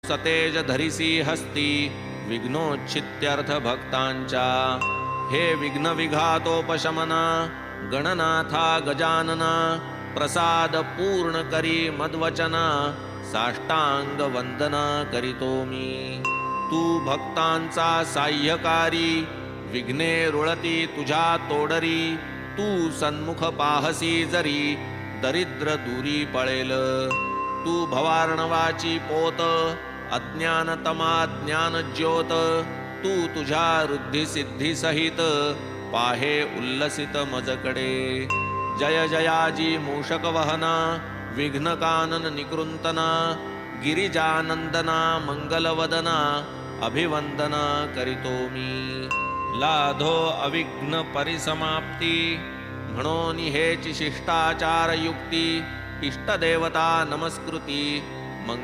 सतेज धरिसी हस्ती विघ्नोच्छित्यर्थ भक्तांच्या। हे विघ्न विघातोपशमना गणनाथा गजानना प्रसाद पूर्ण करी मद्वचना साष्टांग वंदना करीतो मी। तू भक्तांचा साह्यकारी विघ्ने रुळती तुझ्या तोडरी। तू सन्मुख पाहसी जरी दरिद्र दूरी पळेल। तू भवार्णवाची पोत अज्ञानतमा ज्ञान ज्योत। तू तुझ्या रुद्धी सिद्धी सहित पाहे उल्लसित मजकडे। जय जयाजी मूषक वहना विघ्न कानन निकृंतना गिरिजानंदना मंगलवदना अभिवंदना करीतो मी। लाधो अविघ्न परिसमाप्ती म्हणून हेची शिष्टाचार युक्ती। इष्टदेवता नमस्कृती